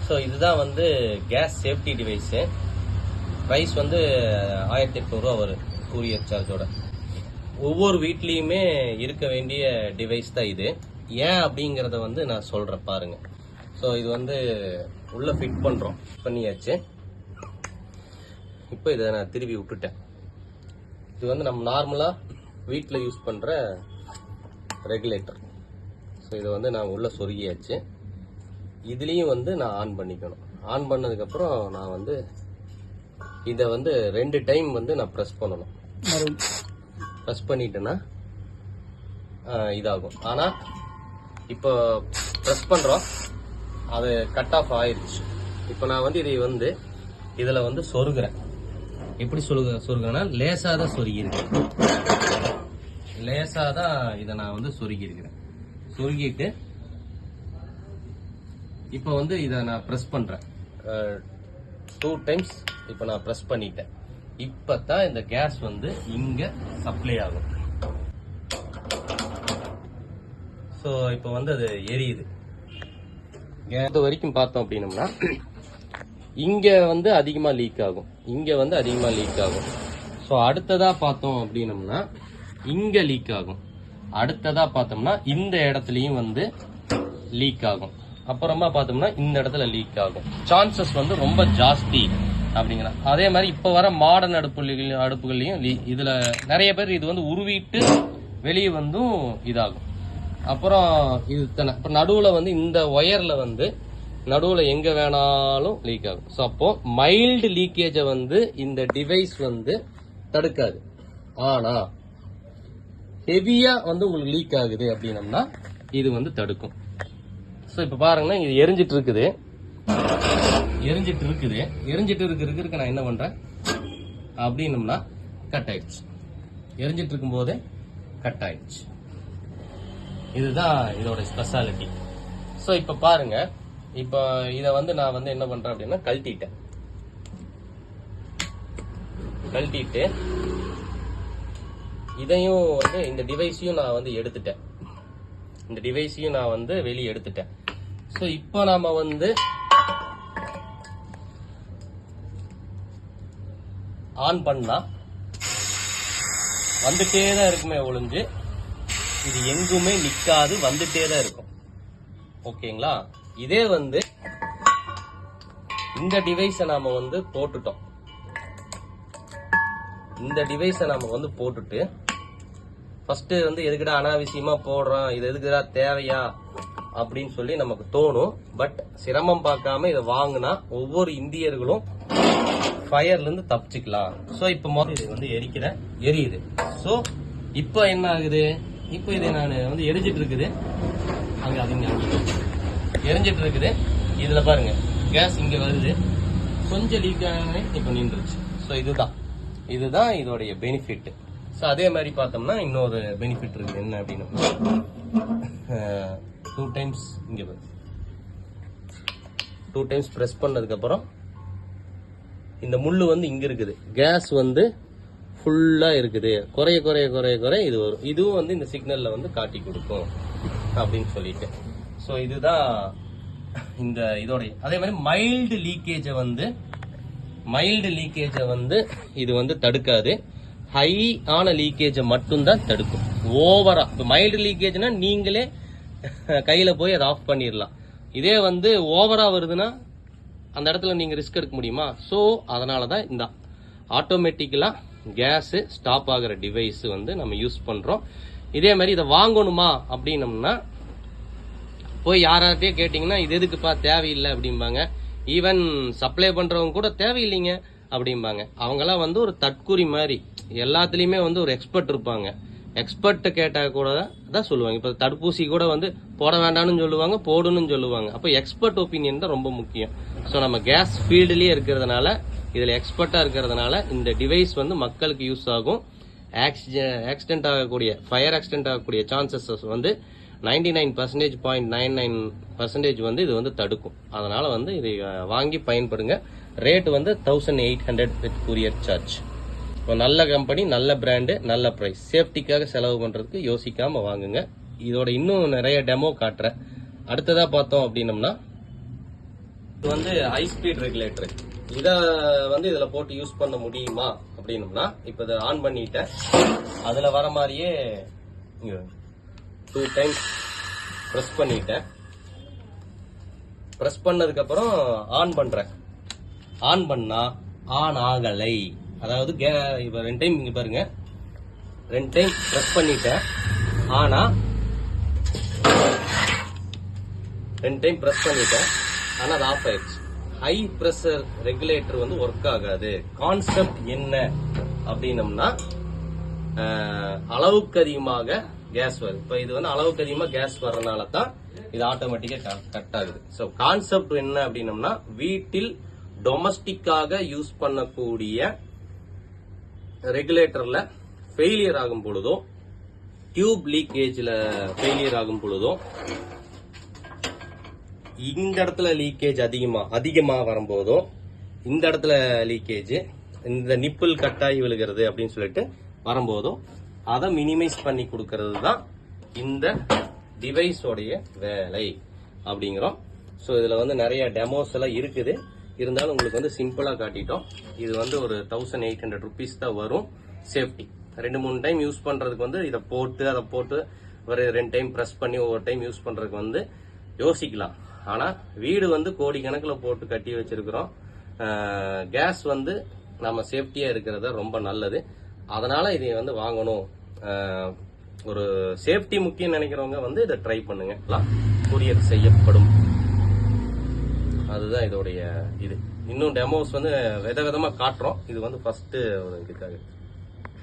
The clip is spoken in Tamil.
ஸோ இதுதான் வந்து கேஸ் சேஃப்டி டிவைஸு. ப்ரைஸ் வந்து 1800 ரூபா வரும் கூரியர் சார்ஜோட. ஒவ்வொரு வீட்லேயுமே இருக்க வேண்டிய டிவைஸ் தான் இது. ஏன் அப்படிங்கிறத வந்து நான் சொல்கிறேன் பாருங்க. ஸோ இது வந்து உள்ள ஃபிட் பண்ணுறோம், பண்ணியாச்சு. இப்போ இதை நான் திருப்பி விட்டுட்டேன். இது வந்து நம்ம நார்மலாக வீட்டில் யூஸ் பண்ணுற ரெகுலேட்டர். ஸோ இதை வந்து நான் உள்ள சொருகியாச்சு. இதுலேயும் வந்து நான் ஆன் பண்ணிக்கணும். ஆன் பண்ணதுக்கப்புறம் நான் வந்து இதை வந்து 2 டைம் வந்து நான் ப்ரெஸ் பண்ணணும். ப்ரெஸ் பண்ணிட்டேன்னா இதாகும். ஆனால் இப்போ ப்ரெஸ் பண்ணுறோம், அது கட் ஆஃப் ஆயிடுச்சு. இப்போ நான் வந்து இதை வந்து இதில் வந்து சொருகிறேன். எப்படி சொருகிறேன்னா லேசாக தான் சொருகியிருக்கேன். லேசாக தான் இதை நான் வந்து சொருகியிருக்கிறேன். சொருகிட்டு இப்போ வந்து இதை நான் ப்ரெஸ் பண்ணுறேன் 2 டைம்ஸ். இப்போ நான் ப்ரெஸ் பண்ணிட்டேன். இப்போ தான் இந்த கேஸ் வந்து இங்கே சப்ளை ஆகும். ஸோ இப்போ வந்து அது எரியுது. கேஸ் வரைக்கும் பார்த்தோம் அப்படின்னம்னா இங்கே வந்து அதிகமாக லீக் ஆகும், இங்கே வந்து அதிகமாக லீக் ஆகும். ஸோ அடுத்ததாக பார்த்தோம் அப்படின்னம்னா இங்கே லீக் ஆகும். அடுத்ததாக பார்த்தோம்னா இந்த இடத்துலையும் வந்து லீக் ஆகும். அப்புறமா பார்த்தோம்னா இந்த இடத்துல லீக் ஆகும். சான்சஸ் வந்து ரொம்ப ஜாஸ்தி அப்படிங்கிற. அதே மாதிரி இப்போ வர மாடர்ன் அடுப்புகள்லையும் இதில் நிறைய பேர் இது வந்து உருவிட்டு வெளியே வந்தும் இதாகும். அப்புறம் இது இப்போ நடுவில் வந்து இந்த ஒயரில் வந்து நடுவில் எங்கே வேணாலும் லீக் ஆகும். ஸோ அப்போ மைல்டு லீக்கேஜை வந்து இந்த டிவைஸ் வந்து தடுக்காது. ஆனால் ஹெவியாக வந்து உங்களுக்கு லீக் ஆகுது அப்படின்னம்னா இது வந்து தடுக்கும். ஸோ இப்போ பாருங்கன்னா இது எரிஞ்சிட்டு இருக்குது. எரிஞ்சிட்டு இருக்கிறதுக்கு நான் என்ன பண்ணுறேன் அப்படின்னம்னா கட் ஆயிடுச்சு. எரிஞ்சிட்டு இருக்கும் போதே கட் ஆயிடுச்சு. இதுதான் இதோட ஸ்பெஷாலிட்டி. ஸோ இப்போ பாருங்க, இப்போ இதை வந்து நான் வந்து என்ன பண்றேன் அப்படின்னா கழட்டிட்டு இதையும் வந்து இந்த டிவைஸையும் நான் வந்து எடுத்துட்டேன். இந்த டிவைஸையும் நான் வந்து வெளியே எடுத்துட்டேன். ஸோ இப்போ நாம வந்து ஆன் பண்ணா வந்துட்டே தான் இருக்குமே ஒழிஞ்சு இது எங்குமே நிக்காது, வந்துட்டே தான் இருக்கும். ஓகேங்களா? இதே வந்து இந்த டிவைஸை நாம வந்து போட்டுட்டோம். இந்த டிவைஸை நாம வந்து போட்டுட்டு ஃபர்ஸ்ட் வந்து எதுக்குடா அனாவசியமா போடுறோம், இது எதுக்குடா தேவையா அப்படின்னு சொல்லி நமக்கு தோணும். பட் சிரமம் பார்க்காம இதை வாங்கினா ஒவ்வொரு இந்தியர்களும் ஃபயர்ல இருந்து தப்பிச்சுக்கலாம். ஸோ இப்போ முதல்ல இது வந்து எரியுது. ஸோ இப்போ என்ன ஆகுது, இப்போ இதை நான் வந்து எரிஞ்சிட்டு இருக்குது. அங்க எரிஞ்சிட்டு இருக்குது. இதுல பாருங்க கேஸ் இங்க வருது, கொஞ்சம் லீக் ஆகவே இப்போ நின்றுச்சு. ஸோ இதுதான் இதோடைய பெனிஃபிட். ஸோ அதே மாதிரி பார்த்தோம்னா இன்னொரு பெனிஃபிட் இருக்குது. என்ன அப்படின்னு 2 டைம்ஸ் இங்கே 2 டைம்ஸ் ப்ரெஸ் பண்ணதுக்கப்புறம் இந்த முள்ளு வந்து இங்கே இருக்குது. கேஸ் வந்து ஃபுல்லாக இருக்குது. குறைய இது வரும். இதுவும் வந்து இந்த சிக்னலில் வந்து காட்டி கொடுக்கும் அப்படின்னு சொல்லிட்டு. ஸோ இதுதான் இந்த இதோடைய. அதே மாதிரி மைல்டு லீக்கேஜை வந்து இது வந்து தடுக்காது. ஹை ஆன லீக்கேஜை மட்டும்தான் தடுக்கும். ஓவரா இப்போ மைல்டு லீக்கேஜ்னா நீங்களே கையில போய் அதை ஆஃப் பண்ணிடலாம். இதே வந்து ஓவரா வருதுன்னா அந்த இடத்துல நீங்க ரிஸ்க் எடுக்க முடியுமா? ஸோ அதனாலதான் இந்த ஆட்டோமேட்டிக்கலா கேஸ் ஸ்டாப் ஆகிற டிவைஸ் வந்து நம்ம யூஸ் பண்றோம். இதே மாதிரி இதை வாங்கணுமா அப்படின்னம்னா போய் யார்கிட்டயே கேட்டீங்கன்னா இது எதுக்குப்பா தேவையில்லை அப்படிம்பாங்க. ஈவன் சப்ளை பண்றவங்க கூட தேவையில்லைங்க அப்படிம்பாங்க. அவங்கெல்லாம் வந்து ஒரு தற்குறி மாதிரி, எல்லாத்துலயுமே வந்து ஒரு எக்ஸ்பர்ட் இருப்பாங்க. எக்ஸ்பர்ட் கேட்டா கூட தான் சொல்லுவாங்க. இப்ப தடுப்பூசி கூட வந்து போட வேண்டாம்னு சொல்லுவாங்க, போடணும்னு சொல்லுவாங்க. அப்ப எக்ஸ்பர்ட் ஒப்பீனியன் தான் ரொம்ப முக்கியம். ஸோ நம்ம கேஸ் ஃபீல்டுலயே இருக்கிறதுனால, இதுல எக்ஸ்பர்ட்டா இருக்கிறதுனால இந்த டிவைஸ் வந்து மக்களுக்கு யூஸ் ஆகும். ஆக்சிடென்ட் ஆகக்கூடிய, ஃபயர் ஆக்சிடென்ட் ஆகக்கூடிய சான்சஸ் வந்து 99.99% வந்து இது வந்து தடுக்கும். அதனால வந்து இதை வாங்கி பயன்படுங்க. ரேட் வந்து 1800 வித் கூரியர் சார்ஜ். நல்ல கம்பெனி, நல்ல பிராண்டு, நல்ல பிரைஸ். சேஃப்டிக்காக செலவு பண்றதுக்கு யோசிக்காம வாங்குங்க. இதோட இன்னும் நிறைய டெமோ காட்டுறேன். அடுத்ததா பார்த்தோம் அப்படின்னம்னா இது வந்து ஹை ஸ்பீட் ரெகுலேட்டர். இத வந்து இதுல போட்டு யூஸ் பண்ண முடியுமா அப்படின்னம்னா, இப்ப இதை ஆன் பண்ணிட்டேன். அதுல வர மாதிரியே 2 டைம்ஸ் பிரஸ் பண்ணிட்டேன். பிரஸ் பண்ணதுக்கு அப்புறம் ஆன் பண்றேன். ஆன் பண்ணா ஆன் ஆகலை. அதாவது இப்ப 2 டைம் இங்க பாருங்க, 2 டைம் பிரஸ் பண்ணிட்டேன். ஆனா 2 டைம் பிரஸ் பண்ணிட்டேன். ஆனா அது ஆஃப் ஆயிடுச்சு. ஹை பிரஷர் ரெகுலேட்டர் வந்து ஒர்க் ஆகாது. கான்செப்ட் என்ன அப்படின்னம்னா, அளவுக்கு அதிகமாக கேஸ் வருது. இப்ப இது வந்து அளவுக்கு அதிகமா கேஸ் வர்றதுனால தான் இது ஆட்டோமேட்டிக்கா கட் ஆகுது. சோ கான்செப்ட் என்ன அப்படின்னம்னா, வீட்டில் டொமஸ்டிக்காக யூஸ் பண்ணக்கூடிய ரெகுலேட்டர்ல ஃபெயிலியர் ஆகும் பொழுதோ, டியூப் லீக்கேஜ்ல ஃபெயிலியர் ஆகும் பொழுதோ, இந்த இடத்துல லீக்கேஜ் அதிகமா வரும்போதோ, இந்த இடத்துல லீக்கேஜ், இந்த நிப்பிள் கட்டாயி விழுகிறது அப்படின்னு சொல்லிட்டு வரும்போதோ, அதை மினிமைஸ் பண்ணி கொடுக்கறது தான் இந்த டிவைஸோடைய வேலை அப்படிங்கிறோம். ஸோ இதுல வந்து நிறைய டெமோஸ் எல்லாம் இருக்குது. இருந்தாலும் உங்களுக்கு வந்து சிம்பிளா காட்டிட்டோம். இது வந்து ஒரு 1800 rupees தான் வரும். சேஃப்டி 2-3 டைம் யூஸ் பண்றதுக்கு வந்து இதை போட்டு அதை போட்டு ஒரு 2 டைம் பிரஸ் பண்ணி ஒவ்வொரு டைம் யூஸ் பண்றதுக்கு வந்து யோசிக்கலாம். ஆனா வீடு வந்து கோடி கணக்கில் போட்டு கட்டி வச்சிருக்கிறோம். கேஸ் வந்து நம்ம சேஃப்டியா இருக்கிறது ரொம்ப நல்லது. அதனால இதை வந்து வாங்கணும். ஒரு சேஃப்டி முக்கியம் நினைக்கிறவங்க வந்து இதை ட்ரை பண்ணுங்க. கொரியர் செய்யப்படும். அதுதான் இதோடைய இது. இன்னும் டெமோஸ் வந்து விதவிதமா காட்டுறோம். இது வந்து ஃபர்ஸ்ட் ஒரு இதுக்காக.